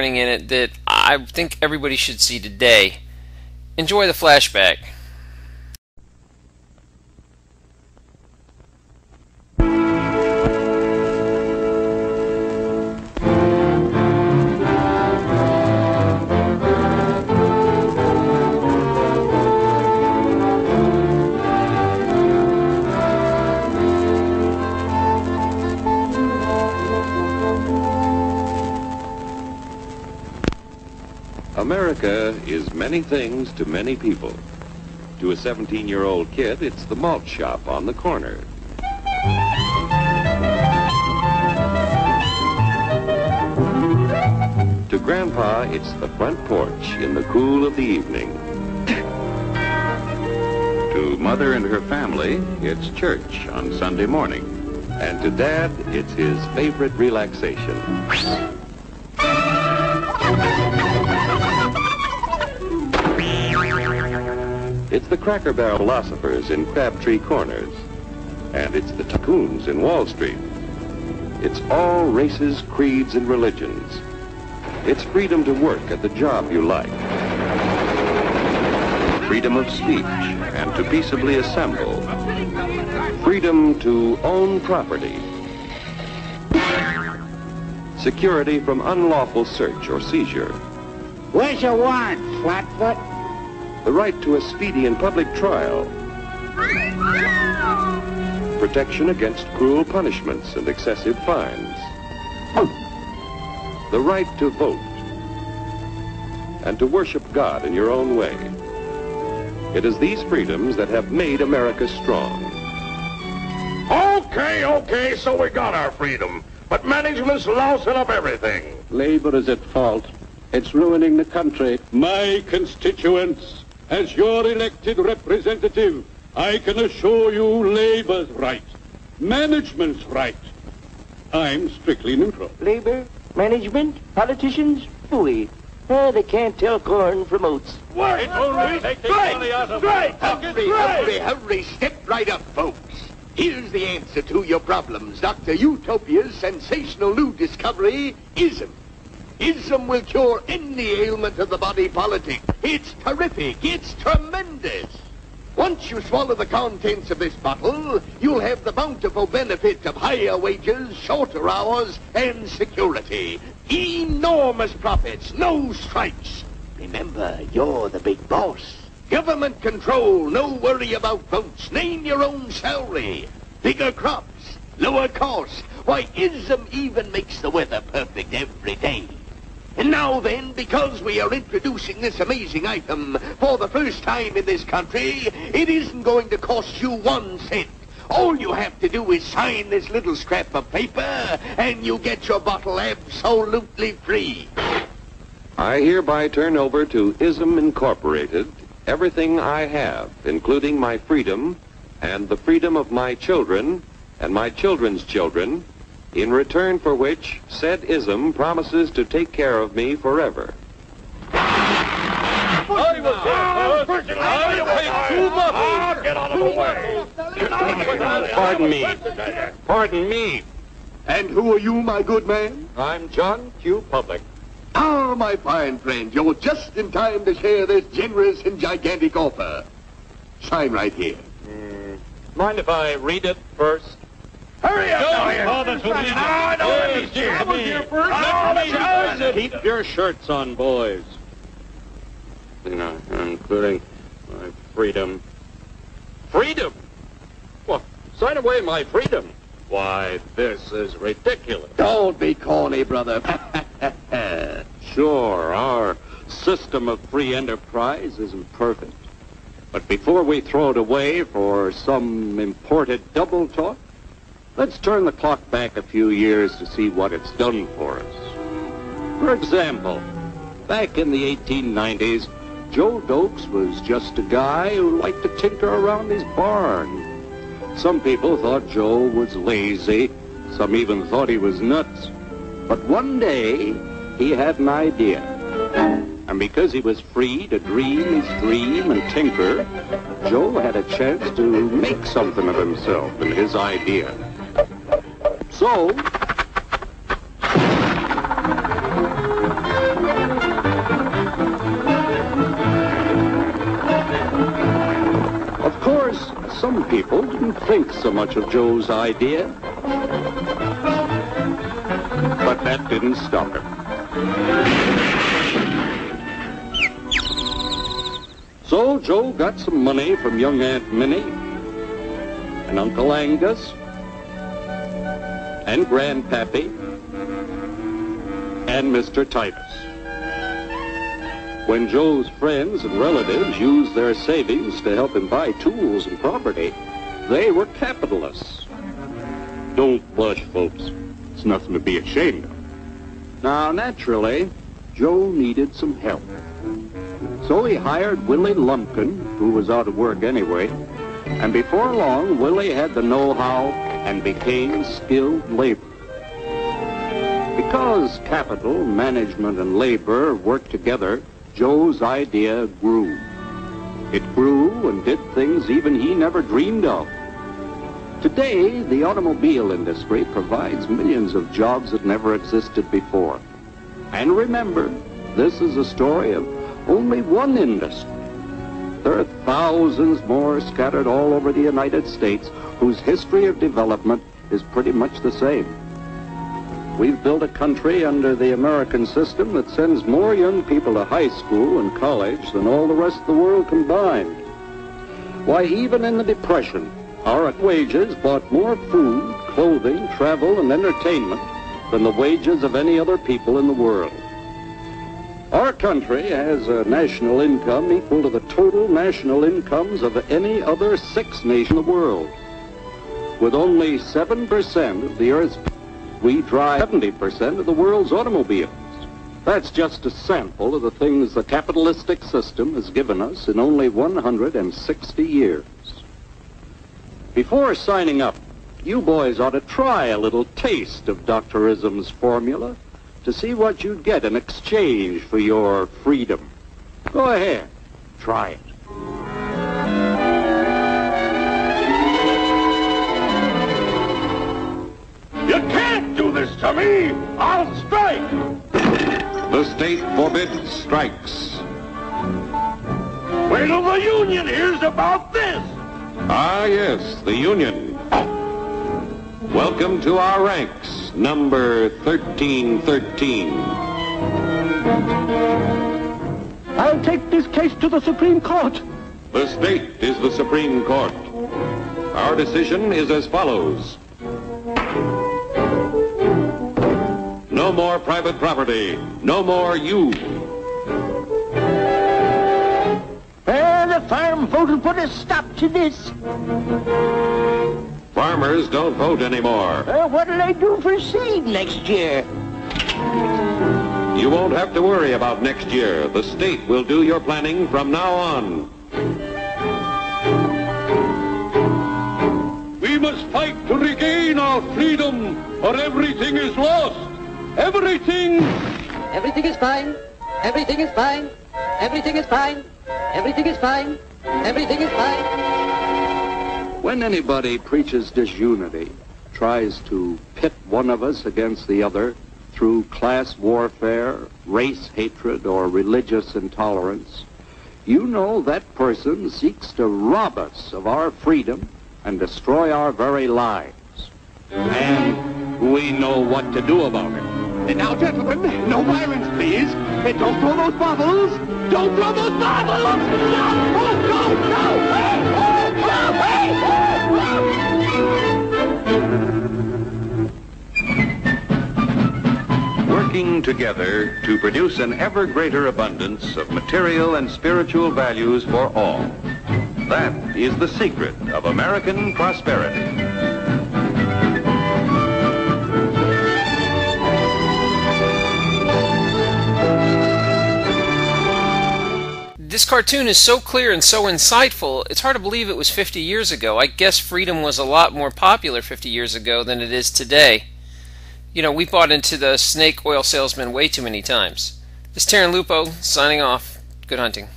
in it that I think everybody should see today. Enjoy the flashback. America is many things to many people. To a 17-year-old kid, it's the malt shop on the corner. To Grandpa, it's the front porch in the cool of the evening. To Mother and her family, it's church on Sunday morning. And to Dad, it's his favorite relaxation. It's the Cracker Barrel philosophers in Crabtree Corners. And it's the tycoons in Wall Street. It's all races, creeds, and religions. It's freedom to work at the job you like. Freedom of speech and to peaceably assemble. Freedom to own property. Security from unlawful search or seizure. Where's your warrant, Flatfoot? The right to a speedy and public trial. Protection against cruel punishments and excessive fines. The right to vote. And to worship God in your own way. It is these freedoms that have made America strong. Okay, so we got our freedom. But management's lousing up everything. Labor is at fault. It's ruining the country. My constituents, as your elected representative, I can assure you Labor's right. Management's right. I'm strictly neutral. Labor, management, politicians, phooey. They can't tell corn from oats. Wait! Take the money out of it. Hurry, step right up, folks. Here's the answer to your problems. Dr. Utopia's sensational new discovery, ISM. ISM will cure any ailment of the body politic. It's terrific. It's tremendous. Once you swallow the contents of this bottle, you'll have the bountiful benefit of higher wages, shorter hours, and security. Enormous profits, no strikes. Remember, you're the big boss. Government control, no worry about votes. Name your own salary. Bigger crops, lower costs. Why, ISM even makes the weather perfect every day. And now then, because we are introducing this amazing item for the first time in this country, it isn't going to cost you 1 cent. All you have to do is sign this little scrap of paper, and you get your bottle absolutely free. I hereby turn over to ISM Incorporated everything I have, including my freedom and the freedom of my children and my children's children, in return for which said ISM promises to take care of me forever. Get out of the way! Pardon me. And who are you, my good man? I'm John Q. Public. Ah, my fine friend, you're just in time to share this generous and gigantic offer. Sign right here. Mind if I read it first? Hurry up! Keep your shirts on, boys. Including my freedom. Freedom? What? Sign away my freedom? Why, this is ridiculous. Don't be corny, brother. Sure, our system of free enterprise isn't perfect. But before we throw it away for some imported double talk, let's turn the clock back a few years to see what it's done for us. For example, back in the 1890s, Joe Dokes was just a guy who liked to tinker around his barn. Some people thought Joe was lazy. Some even thought he was nuts. But one day, he had an idea. And because he was free to dream his dream and tinker, Joe had a chance to make something of himself and his idea. So, people didn't think so much of Joe's idea. But that didn't stop him. So Joe got some money from young Aunt Minnie and Uncle Angus and Grandpappy and Mr. Titus. When Joe's friends and relatives used their savings to help him buy tools and property, they were capitalists. Don't blush, folks. It's nothing to be ashamed of. Now, naturally, Joe needed some help. So he hired Willie Lumpkin, who was out of work anyway, and before long, Willie had the know-how and became skilled labor. Because capital, management, and labor worked together, Joe's idea grew. It grew and did things even he never dreamed of. Today, the automobile industry provides millions of jobs that never existed before. And remember, this is a story of only one industry. There are thousands more scattered all over the United States whose history of development is pretty much the same. We've built a country under the American system that sends more young people to high school and college than all the rest of the world combined. Why, even in the Depression, our wages bought more food, clothing, travel, and entertainment than the wages of any other people in the world. Our country has a national income equal to the total national incomes of any other 6 nations in the world. With only 7% of the Earth's people, we drive 70% of the world's automobiles. That's just a sample of the things the capitalistic system has given us in only 160 years. Before signing up, you boys ought to try a little taste of Dr. Ism's formula to see what you'd get in exchange for your freedom. Go ahead, try it. You can't do this to me! I'll strike! The state forbids strikes. Wait till the union hears about this! Ah, yes, the union. Welcome to our ranks, number 1313. I'll take this case to the Supreme Court. The state is the Supreme Court. Our decision is as follows. No more private property. No more you. Well, the farm vote will put a stop to this. Farmers don't vote anymore. What'll they do for seed next year? You won't have to worry about next year. The state will do your planning from now on. We must fight to regain our freedom, or everything is lost. Everything! Everything is fine. Everything is fine. Everything is fine. Everything is fine. Everything is fine. When anybody preaches disunity, tries to pit one of us against the other through class warfare, race hatred, or religious intolerance, you know that person seeks to rob us of our freedom and destroy our very lives. And we know what to do about it. And now, gentlemen, no violence, please. And don't throw those bottles. Don't throw those bottles. No! Oh, no! No! Hey! Oh, no! Hey! Working together to produce an ever greater abundance of material and spiritual values for all. That is the secret of American prosperity. This cartoon is so clear and so insightful, it's hard to believe it was 50 years ago. I guess freedom was a lot more popular 50 years ago than it is today. You know, we bought into the snake oil salesman way too many times. This is Terran Lupo, signing off. Good hunting.